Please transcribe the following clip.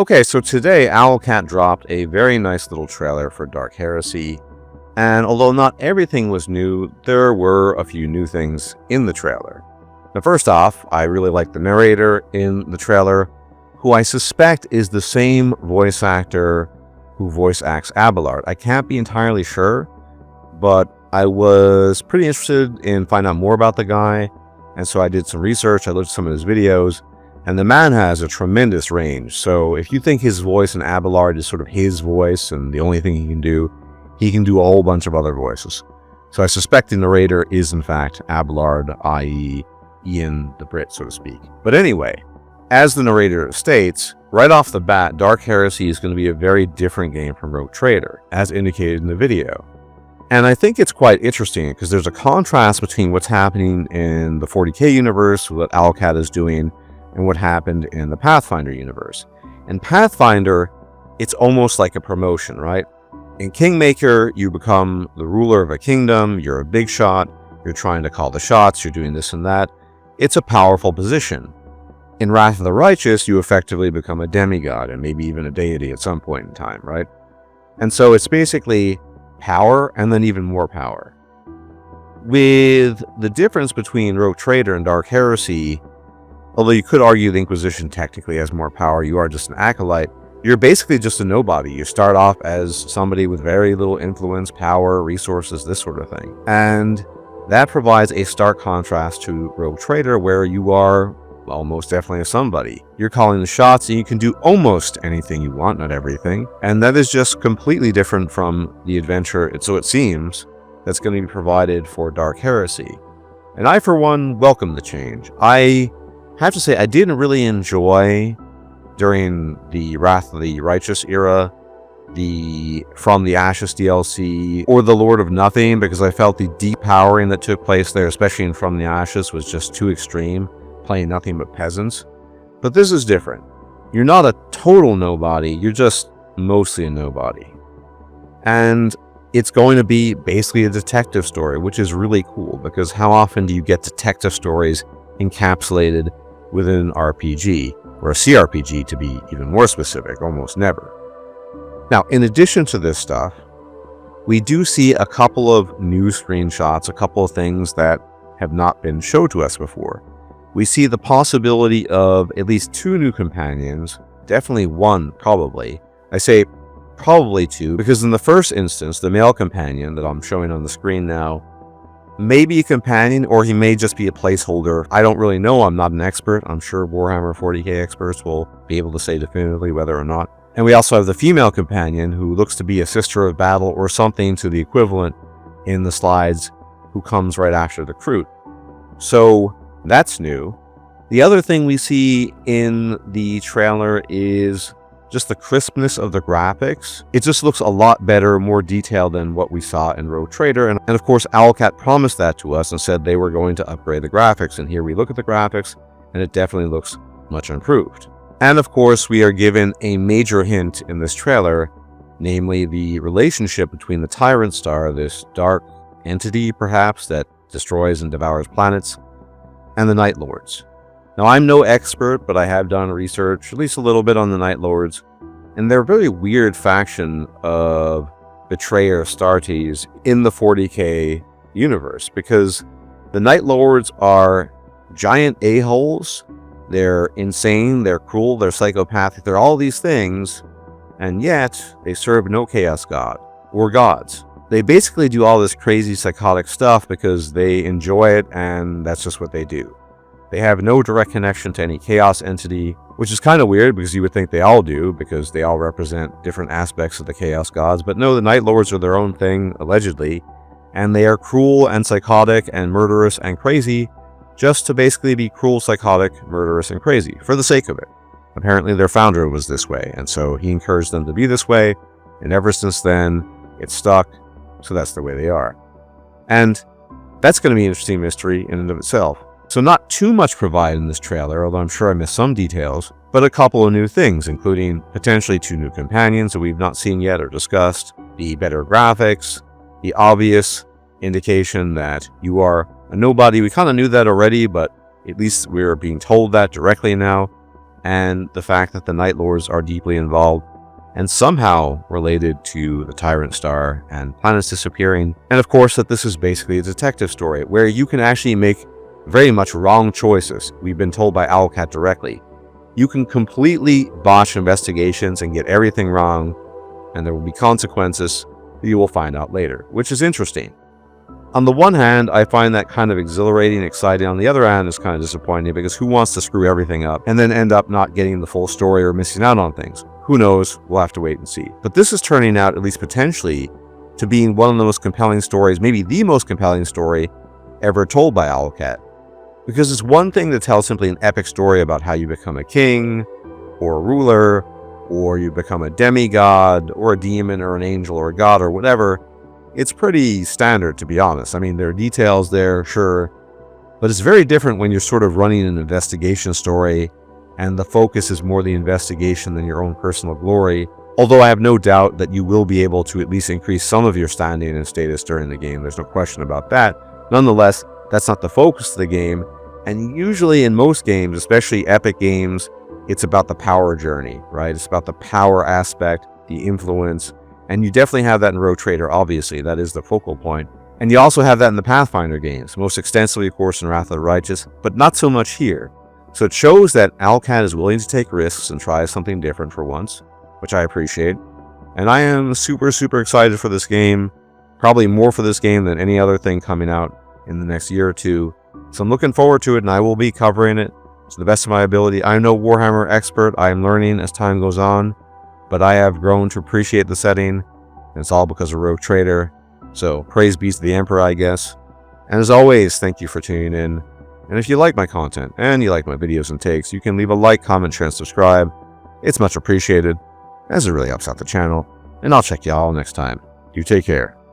Okay, so today Owlcat dropped a very nice little trailer for Dark Heresy, and although not everything was new, there were a few new things in the trailer. Now, first off, I really like the narrator in the trailer, who I suspect is the same voice actor who voice acts Abelard. I can't be entirely sure, but I was pretty interested in finding out more about the guy, and so I did some research, I looked at some of his videos, and the man has a tremendous range. So if you think his voice in Abelard is sort of his voice and the only thing he can do a whole bunch of other voices. So I suspect the narrator is in fact Abelard, i.e. Ian the Brit, so to speak. But anyway, as the narrator states, right off the bat, Dark Heresy is going to be a very different game from Rogue Trader, as indicated in the video. And I think it's quite interesting because there's a contrast between what's happening in the 40k universe, what Owlcat is doing, and what happened in the Pathfinder universe. In Pathfinder, it's almost like a promotion, right? In Kingmaker, you become the ruler of a kingdom, you're a big shot, you're trying to call the shots, you're doing this and that. It's a powerful position. In Wrath of the Righteous, you effectively become a demigod and maybe even a deity at some point in time, right? And so it's basically power and then even more power. With the difference between Rogue Trader and Dark Heresy, although you could argue the Inquisition technically has more power, you are just an acolyte, you're basically just a nobody. You start off as somebody with very little influence, power, resources, this sort of thing. And that provides a stark contrast to Rogue Trader, where you are, well, most definitely a somebody. You're calling the shots and you can do almost anything you want, not everything. And that is just completely different from the adventure, so it seems, that's going to be provided for Dark Heresy. And I, for one, welcome the change. I have to say, I didn't really enjoy, during the Wrath of the Righteous era, the From the Ashes DLC or the Lord of Nothing, because I felt the depowering that took place there, especially in From the Ashes, was just too extreme, playing nothing but peasants. But this is different. You're not a total nobody, you're just mostly a nobody. And it's going to be basically a detective story, which is really cool, because how often do you get detective stories encapsulated within an RPG, or a CRPG to be even more specific? Almost never. Now, in addition to this stuff, we do see a couple of new screenshots, a couple of things that have not been shown to us before. We see the possibility of at least 2 new companions, definitely 1 probably. I say probably 2, because in the first instance, the male companion that I'm showing on the screen now may be a companion, or he may just be a placeholder. I don't really know. I'm not an expert. I'm sure Warhammer 40k experts will be able to say definitively whether or not. And we also have the female companion, who looks to be a sister of battle or something to the equivalent in the slides, who comes right after the Kroot. So that's new. The other thing we see in the trailer is just the crispness of the graphics. It just looks a lot better, more detailed than what we saw in Rogue Trader. And of course, Owlcat promised that to us and said they were going to upgrade the graphics. And here we look at the graphics, and it definitely looks much improved. And of course, we are given a major hint in this trailer, namely the relationship between the Tyrant Star, this dark entity perhaps that destroys and devours planets, and the Night Lords. Now, I'm no expert, but I have done research, at least a little bit, on the Night Lords, and they're a very weird faction of betrayer Astartes in the 40k universe, because the Night Lords are giant a-holes, they're insane, they're cruel, they're psychopathic, they're all these things, and yet they serve no chaos god, or gods. They basically do all this crazy psychotic stuff because they enjoy it, and that's just what they do. They have no direct connection to any chaos entity, which is kind of weird because you would think they all do, because they all represent different aspects of the chaos gods. But no, the Night Lords are their own thing, allegedly, and they are cruel and psychotic and murderous and crazy, just to basically be cruel, psychotic, murderous, and crazy, for the sake of it. Apparently their founder was this way, and so he encouraged them to be this way, and ever since then, it's stuck, so that's the way they are. And that's going to be an interesting mystery in and of itself. So not too much provided in this trailer, although I'm sure I missed some details, but a couple of new things, including potentially 2 new companions that we've not seen yet or discussed, the better graphics, the obvious indication that you are a nobody. We kind of knew that already, but at least we're being told that directly now. and the fact that the Night Lords are deeply involved and somehow related to the Tyrant Star and planets disappearing. And of course that this is basically a detective story where you can actually make very much wrong choices. We've been told by Owlcat directly. You can completely botch investigations and get everything wrong, and there will be consequences that you will find out later, which is interesting. On the one hand, I find that kind of exhilarating, exciting. On the other hand, it's kind of disappointing because who wants to screw everything up and then end up not getting the full story or missing out on things? Who knows? We'll have to wait and see. But this is turning out, at least potentially, to being one of the most compelling stories, maybe the most compelling story ever told by Owlcat. Because it's one thing to tell simply an epic story about how you become a king, or a ruler, or you become a demigod, or a demon, or an angel, or a god, or whatever. It's pretty standard, to be honest. I mean, there are details there, sure, but it's very different when you're sort of running an investigation story and the focus is more the investigation than your own personal glory. Although I have no doubt that you will be able to at least increase some of your standing and status during the game. There's no question about that. Nonetheless, that's not the focus of the game. And usually in most games, especially epic games, it's about the power journey, right? It's about the power aspect, the influence. And you definitely have that in Rogue Trader, obviously. That is the focal point. And you also have that in the Pathfinder games, most extensively, of course, in Wrath of the Righteous, but not so much here. So it shows that Owlcat is willing to take risks and try something different for once, which I appreciate. And I am super, super excited for this game. Probably more for this game than any other thing coming out in the next year or two. So I'm looking forward to it, and I will be covering it to the best of my ability. I'm no Warhammer expert. I am learning as time goes on. But I have grown to appreciate the setting, and it's all because of Rogue Trader. So praise be to the Emperor, I guess. And as always, thank you for tuning in. And if you like my content and you like my videos and takes, you can leave a like, comment, share, and subscribe. It's much appreciated, as it really helps out the channel. And I'll check y'all next time. You take care.